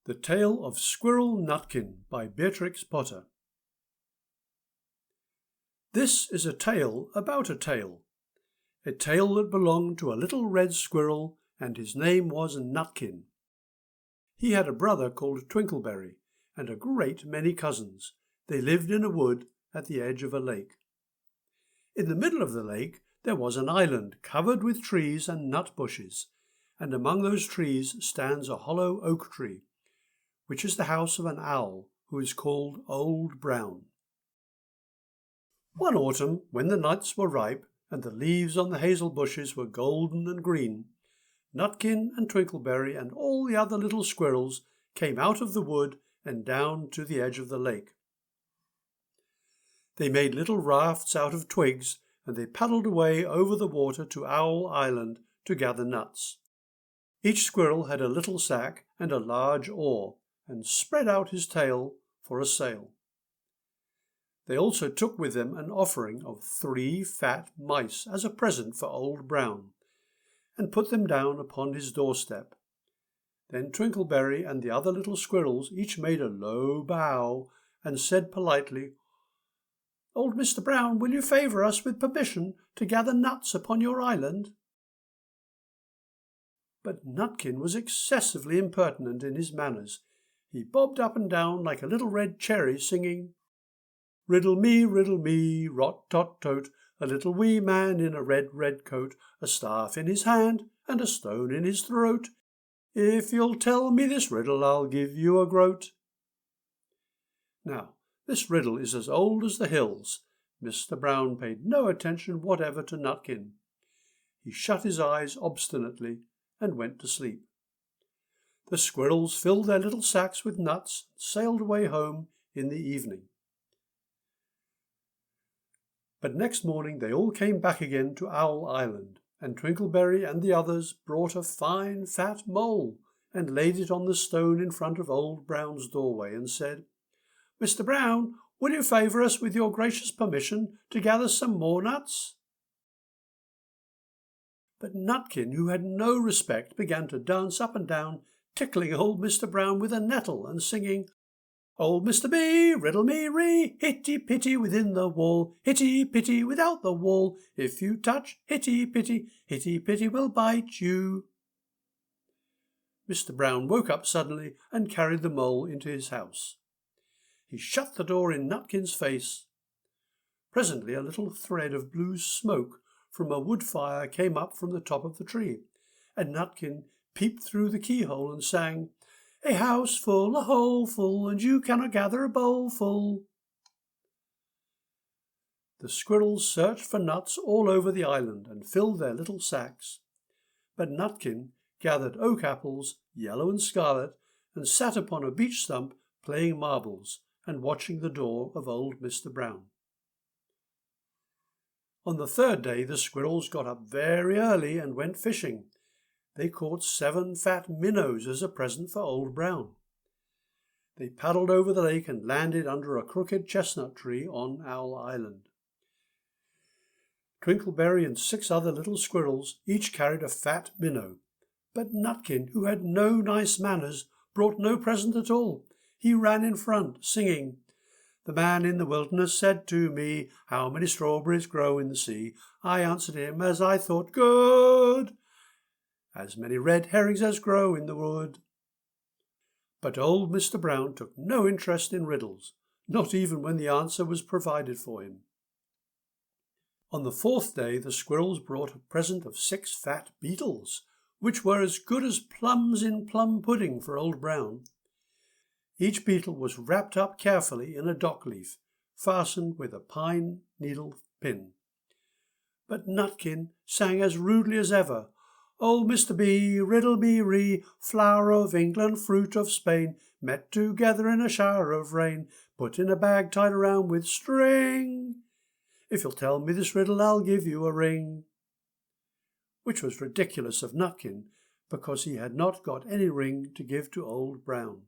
The Tale of Squirrel Nutkin by Beatrix Potter. This is a tale about a tale that belonged to a little red squirrel, and his name was Nutkin. He had a brother called Twinkleberry, and a great many cousins. They lived in a wood at the edge of a lake. In the middle of the lake there was an island covered with trees and nut bushes, and among those trees stands a hollow oak tree, which is the house of an owl who is called Old Brown. One autumn, when the nuts were ripe and the leaves on the hazel bushes were golden and green, Nutkin and Twinkleberry and all the other little squirrels came out of the wood and down to the edge of the lake. They made little rafts out of twigs, and they paddled away over the water to Owl Island to gather nuts. Each squirrel had a little sack and a large oar, and spread out his tail for a sail. They also took with them an offering of 3 fat mice as a present for Old Brown, and put them down upon his doorstep. Then Twinkleberry and the other little squirrels each made a low bow and said politely, "Old Mr. Brown, will you favour us with permission to gather nuts upon your island?" But Nutkin was excessively impertinent in his manners. He bobbed up and down like a little red cherry, singing, riddle me, rot-tot-tote, a little wee man in a red, red coat, a staff in his hand and a stone in his throat. If you'll tell me this riddle, I'll give you a groat. Now, this riddle is as old as the hills. Mr. Brown paid no attention whatever to Nutkin. He shut his eyes obstinately and went to sleep. The squirrels filled their little sacks with nuts and sailed away home in the evening. But next morning they all came back again to Owl Island, and Twinkleberry and the others brought a fine fat mole and laid it on the stone in front of Old Brown's doorway and said, "Mr. Brown, will you favour us with your gracious permission to gather some more nuts?" But Nutkin, who had no respect, began to dance up and down, tickling old Mr. Brown with a nettle and singing, "Old Mr. B, riddle me ree, hitty-pitty within the wall, hitty-pitty without the wall, if you touch hitty-pitty, hitty-pitty will bite you." Mr. Brown woke up suddenly and carried the mole into his house. He shut the door in Nutkin's face. Presently a little thread of blue smoke from a wood fire came up from the top of the tree, and Nutkin peeped through the keyhole and sang, "A house full, a hole full, and you cannot gather a bowl full." The squirrels searched for nuts all over the island and filled their little sacks. But Nutkin gathered oak apples, yellow and scarlet, and sat upon a beech stump playing marbles and watching the door of old Mr. Brown. On the third day the squirrels got up very early and went fishing. They caught 7 fat minnows as a present for Old Brown. They paddled over the lake and landed under a crooked chestnut tree on Owl Island. Twinkleberry and 6 other little squirrels each carried a fat minnow, but Nutkin, who had no nice manners, brought no present at all. He ran in front, singing, "The man in the wilderness said to me, 'How many strawberries grow in the sea?' I answered him as I thought good, 'As many red herrings as grow in the wood.'" But old Mr. Brown took no interest in riddles, not even when the answer was provided for him. On the 4th day the squirrels brought a present of 6 fat beetles, which were as good as plums in plum pudding for Old Brown. Each beetle was wrapped up carefully in a dock leaf, fastened with a pine needle pin. But Nutkin sang as rudely as ever, "Old Mr. B, riddle me ree, flower of England, fruit of Spain, met together in a shower of rain, put in a bag tied around with string. If you'll tell me this riddle, I'll give you a ring." Which was ridiculous of Nutkin, because he had not got any ring to give to Old Brown.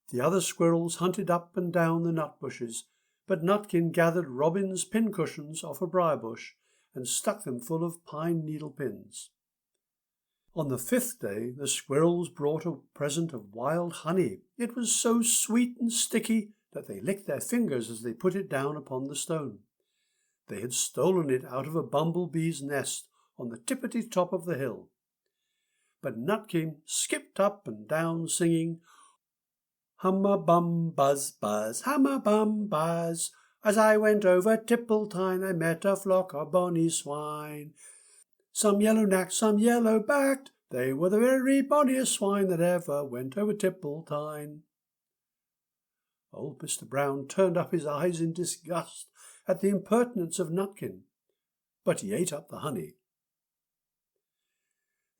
The other squirrels hunted up and down the nut bushes, but Nutkin gathered robin's pincushions off a briar bush and stuck them full of pine needle pins. On the 5th day, the squirrels brought a present of wild honey. It was so sweet and sticky that they licked their fingers as they put it down upon the stone. They had stolen it out of a bumblebee's nest on the tippity top of the hill. But Nutkin skipped up and down singing, "Hum-a-bum, buzz, buzz, hum-a-bum, buzz. As I went over Tipple-tine, I met a flock of bonny swine. Some yellow-nacked, some yellow-backed, they were the very bonniest swine that ever went over Tipple-tine." Old Mr. Brown turned up his eyes in disgust at the impertinence of Nutkin, but he ate up the honey.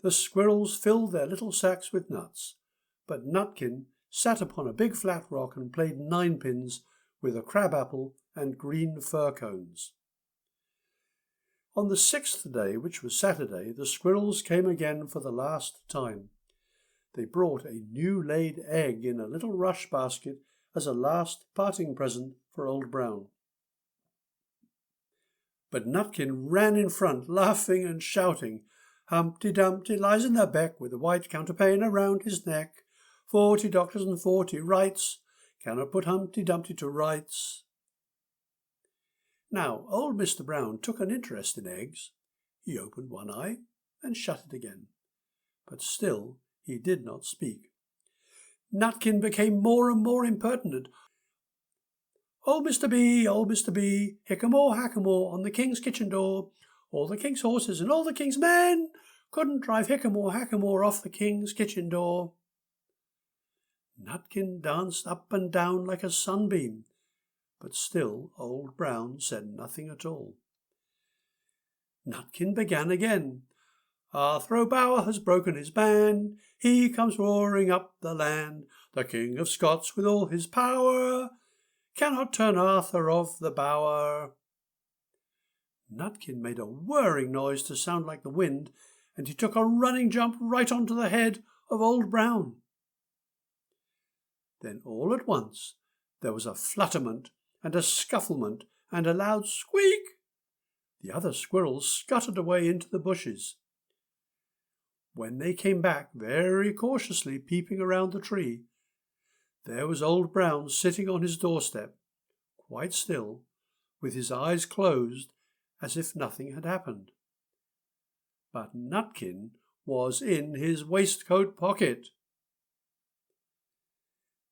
The squirrels filled their little sacks with nuts, but Nutkin sat upon a big flat rock and played ninepins with a crab-apple and green fir cones. On the 6th day, which was Saturday, the squirrels came again for the last time. They brought a new-laid egg in a little rush basket as a last parting present for Old Brown. But Nutkin ran in front, laughing and shouting, "Humpty Dumpty lies in the beck with a white counterpane around his neck. 40 doctors and 40 wrights cannot put Humpty Dumpty to rights." Now, old Mr. Brown took an interest in eggs. He opened one eye and shut it again, but still he did not speak. Nutkin became more and more impertinent. "Old Mr. B, hickamore, hackamore, on the king's kitchen door. All the king's horses and all the king's men couldn't drive hickamore, hackamore off the king's kitchen door." Nutkin danced up and down like a sunbeam, but still Old Brown said nothing at all. Nutkin began again. "Arthur O'Bower has broken his ban. He comes roaring up the land. The King of Scots with all his power cannot turn Arthur of the bower." Nutkin made a whirring noise to sound like the wind, and he took a running jump right onto the head of Old Brown. Then all at once there was a flutterment and a scufflement and a loud squeak. The other squirrels scuttered away into the bushes. When they came back, very cautiously peeping around the tree, there was Old Brown sitting on his doorstep, quite still, with his eyes closed, as if nothing had happened. But Nutkin was in his waistcoat pocket.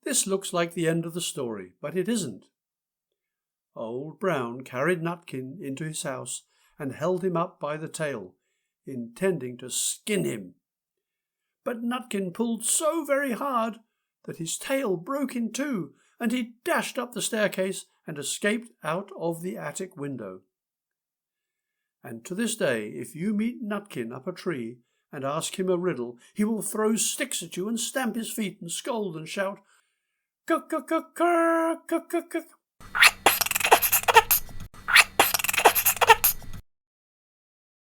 This looks like the end of the story, but it isn't. Old Brown carried Nutkin into his house and held him up by the tail, intending to skin him. But Nutkin pulled so very hard that his tail broke in two, and he dashed up the staircase and escaped out of the attic window. And to this day, if you meet Nutkin up a tree and ask him a riddle, he will throw sticks at you and stamp his feet and scold and shout, "Cook, cook, cook, cook, cook, cook, cook."